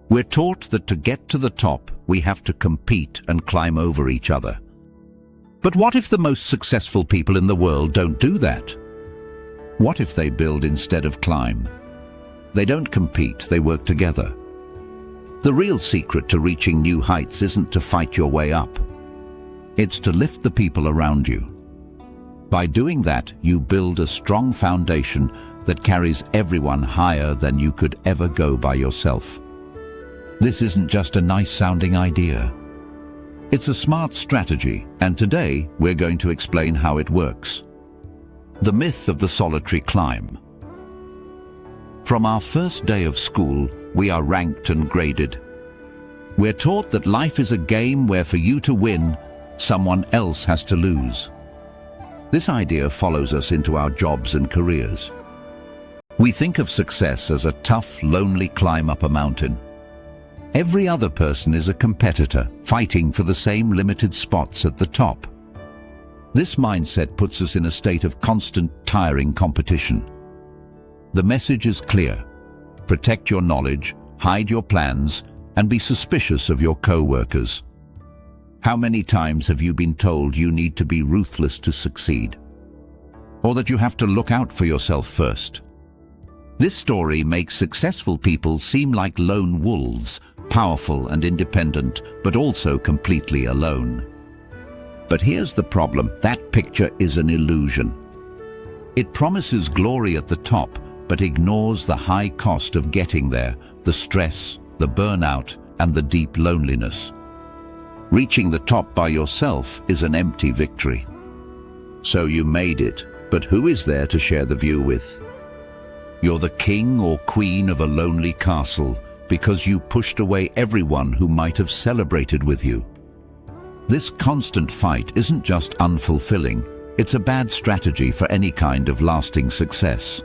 We're taught that to get to the top, we have to compete and climb over each other. But what if the most successful people in the world don't do that? What if they build instead of climb? They don't compete, they work together. The real secret to reaching new heights isn't to fight your way up. It's to lift the people around you. By doing that, you build a strong foundation that carries everyone higher than you could ever go by yourself. This isn't just a nice-sounding idea. It's a smart strategy, and today we're going to explain how it works. The myth of the solitary climb. From our first day of school, we are ranked and graded. We're taught that life is a game where for you to win, someone else has to lose. This idea follows us into our jobs and careers. We think of success as a tough, lonely climb up a mountain. Every other person is a competitor, fighting for the same limited spots at the top. This mindset puts us in a state of constant, tiring competition. The message is clear. Protect your knowledge, hide your plans, and be suspicious of your co-workers. How many times have you been told you need to be ruthless to succeed? Or that you have to look out for yourself first? This story makes successful people seem like lone wolves, powerful and independent, but also completely alone. But here's the problem: that picture is an illusion. It promises glory at the top, but ignores the high cost of getting there, the stress, the burnout, and the deep loneliness. Reaching the top by yourself is an empty victory. So you made it, but who is there to share the view with? You're the king or queen of a lonely castle because you pushed away everyone who might have celebrated with you. This constant fight isn't just unfulfilling, it's a bad strategy for any kind of lasting success.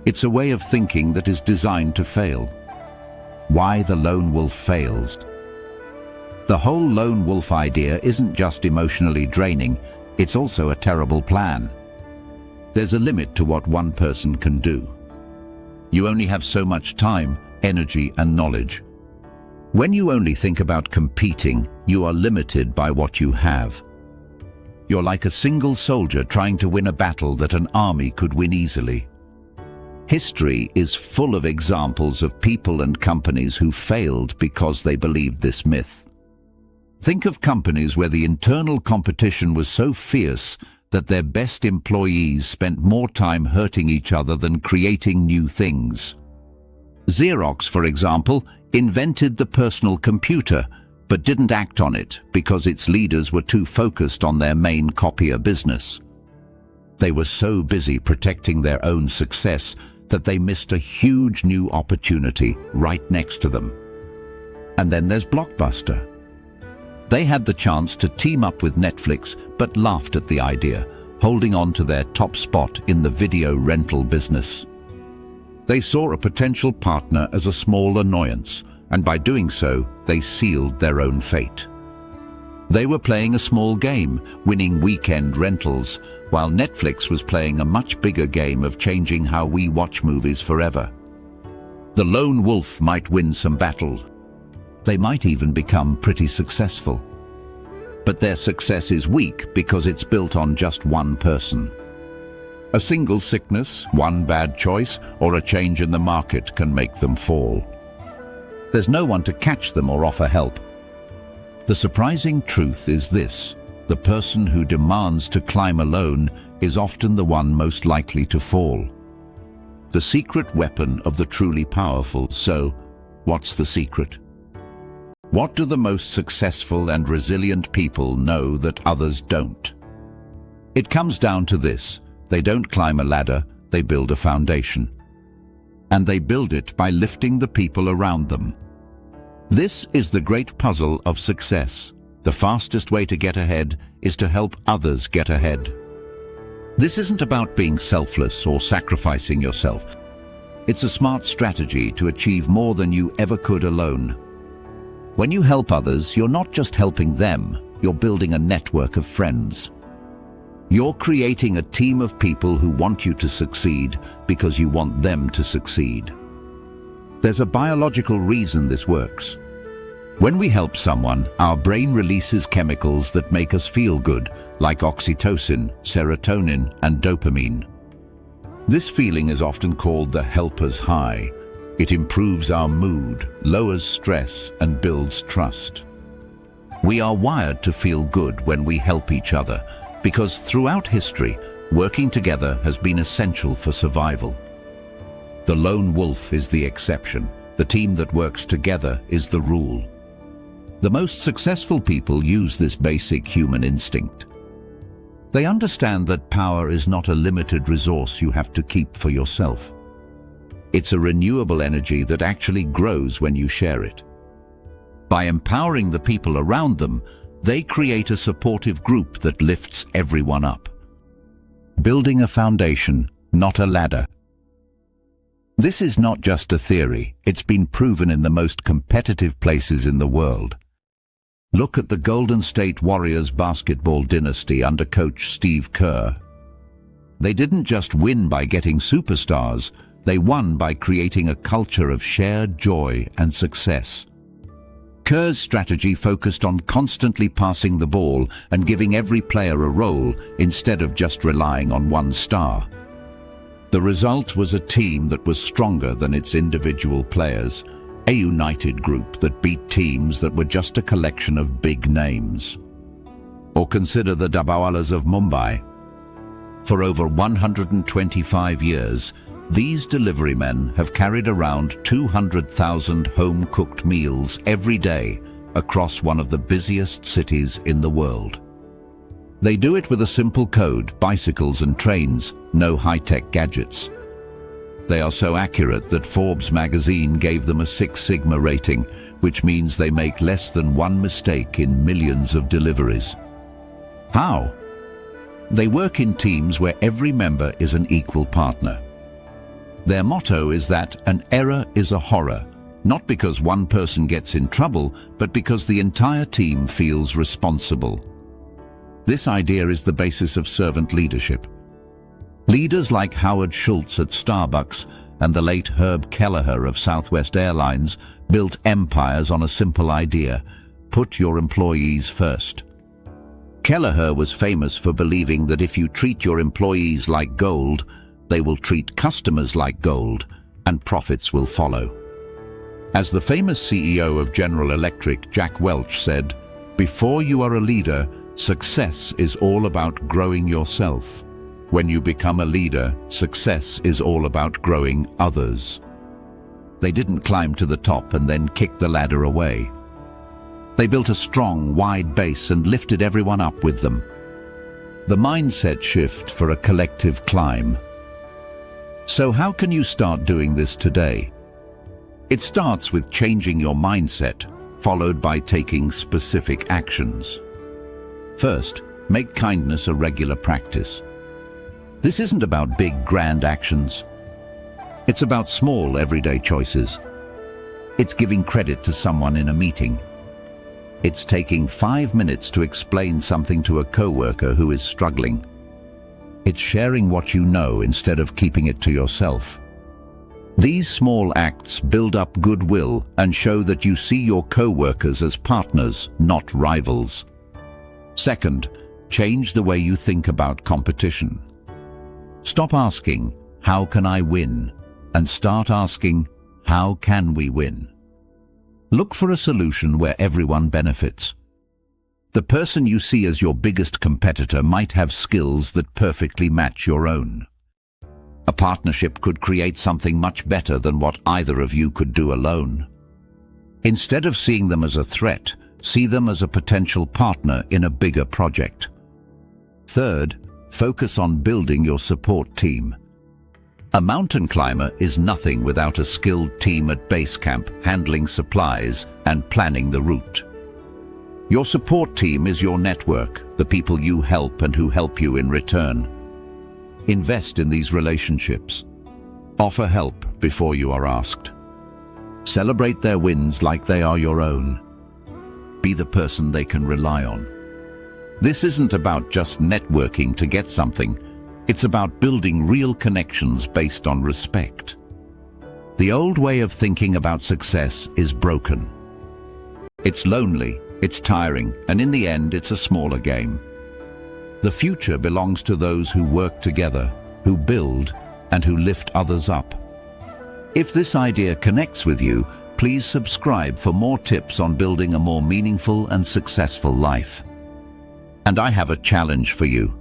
It's a way of thinking that is designed to fail. Why the lone wolf fails. The whole lone wolf idea isn't just emotionally draining, it's also a terrible plan. There's a limit to what one person can do. You only have so much time, energy, and knowledge. When you only think about competing, you are limited by what you have. You're like a single soldier trying to win a battle that an army could win easily. History is full of examples of people and companies who failed because they believed this myth. Think of companies where the internal competition was so fierce that their best employees spent more time hurting each other than creating new things. Xerox, for example, invented the personal computer, but didn't act on it because its leaders were too focused on their main copier business. They were so busy protecting their own success that they missed a huge new opportunity right next to them. And then there's Blockbuster. They had the chance to team up with Netflix, but laughed at the idea, holding on to their top spot in the video rental business. They saw a potential partner as a small annoyance, and by doing so, they sealed their own fate. They were playing a small game, winning weekend rentals, while Netflix was playing a much bigger game of changing how we watch movies forever. The lone wolf might win some battles. They might even become pretty successful. But their success is weak because it's built on just one person. A single sickness, one bad choice, or a change in the market can make them fall. There's no one to catch them or offer help. The surprising truth is this: the person who demands to climb alone is often the one most likely to fall. The secret weapon of the truly powerful. So, what's the secret? What do the most successful and resilient people know that others don't? It comes down to this: they don't climb a ladder, they build a foundation. And they build it by lifting the people around them. This is the great puzzle of success. The fastest way to get ahead is to help others get ahead. This isn't about being selfless or sacrificing yourself. It's a smart strategy to achieve more than you ever could alone. When you help others, you're not just helping them, you're building a network of friends. You're creating a team of people who want you to succeed because you want them to succeed. There's a biological reason this works. When we help someone, our brain releases chemicals that make us feel good, like oxytocin, serotonin, and dopamine. This feeling is often called the helper's high. It improves our mood, lowers stress, and builds trust. We are wired to feel good when we help each other, because throughout history, working together has been essential for survival. The lone wolf is the exception. The team that works together is the rule. The most successful people use this basic human instinct. They understand that power is not a limited resource you have to keep for yourself. It's a renewable energy that actually grows when you share it. By empowering the people around them, they create a supportive group that lifts everyone up. Building a foundation, not a ladder. This is not just a theory, it's been proven in the most competitive places in the world. Look at the Golden State Warriors basketball dynasty under coach Steve Kerr. They didn't just win by getting superstars, they won by creating a culture of shared joy and success. Kerr's strategy focused on constantly passing the ball and giving every player a role instead of just relying on one star. The result was a team that was stronger than its individual players, a united group that beat teams that were just a collection of big names. Or consider the Dabbawalas of Mumbai. For over 125 years, these delivery men have carried around 200,000 home-cooked meals every day across one of the busiest cities in the world. They do it with a simple code, bicycles and trains, no high-tech gadgets. They are so accurate that Forbes magazine gave them a 6 Sigma rating, which means they make less than one mistake in millions of deliveries. How? They work in teams where every member is an equal partner. Their motto is that an error is a horror, not because one person gets in trouble, but because the entire team feels responsible. This idea is the basis of servant leadership. Leaders like Howard Schultz at Starbucks and the late Herb Kelleher of Southwest Airlines built empires on a simple idea: put your employees first. Kelleher was famous for believing that if you treat your employees like gold, they will treat customers like gold, and profits will follow. As the famous CEO of General Electric, Jack Welch, said, "Before you are a leader, success is all about growing yourself. When you become a leader, success is all about growing others." They didn't climb to the top and then kick the ladder away. They built a strong, wide base and lifted everyone up with them. The mindset shift for a collective climb. So how can you start doing this today? It starts with changing your mindset, followed by taking specific actions. First, make kindness a regular practice. This isn't about big, grand actions. It's about small, everyday choices. It's giving credit to someone in a meeting. It's taking 5 minutes to explain something to a coworker who is struggling. It's sharing what you know instead of keeping it to yourself. These small acts build up goodwill and show that you see your coworkers as partners, not rivals. Second, change the way you think about competition. Stop asking, "How can I win?" and start asking, "How can we win?" Look for a solution where everyone benefits. The person you see as your biggest competitor might have skills that perfectly match your own. A partnership could create something much better than what either of you could do alone. Instead of seeing them as a threat, see them as a potential partner in a bigger project. Third, focus on building your support team. A mountain climber is nothing without a skilled team at base camp handling supplies and planning the route. Your support team is your network, the people you help and who help you in return. Invest in these relationships. Offer help before you are asked. Celebrate their wins like they are your own. Be the person they can rely on. This isn't about just networking to get something. It's about building real connections based on respect. The old way of thinking about success is broken. It's lonely, it's tiring, and in the end, it's a smaller game. The future belongs to those who work together, who build, and who lift others up. If this idea connects with you, please subscribe for more tips on building a more meaningful and successful life. And I have a challenge for you.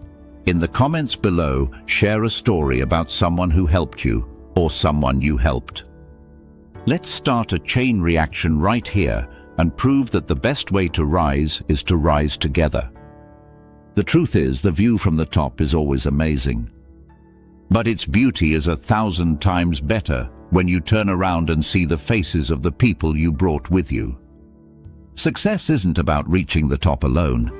In the comments below, share a story about someone who helped you or someone you helped. Let's start a chain reaction right here and prove that the best way to rise is to rise together. The truth is, the view from the top is always amazing. But its beauty is 1,000 times better when you turn around and see the faces of the people you brought with you. Success isn't about reaching the top alone.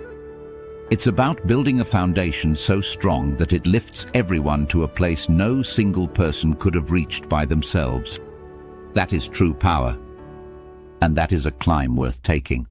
It's about building a foundation so strong that it lifts everyone to a place no single person could have reached by themselves. That is true power, and that is a climb worth taking.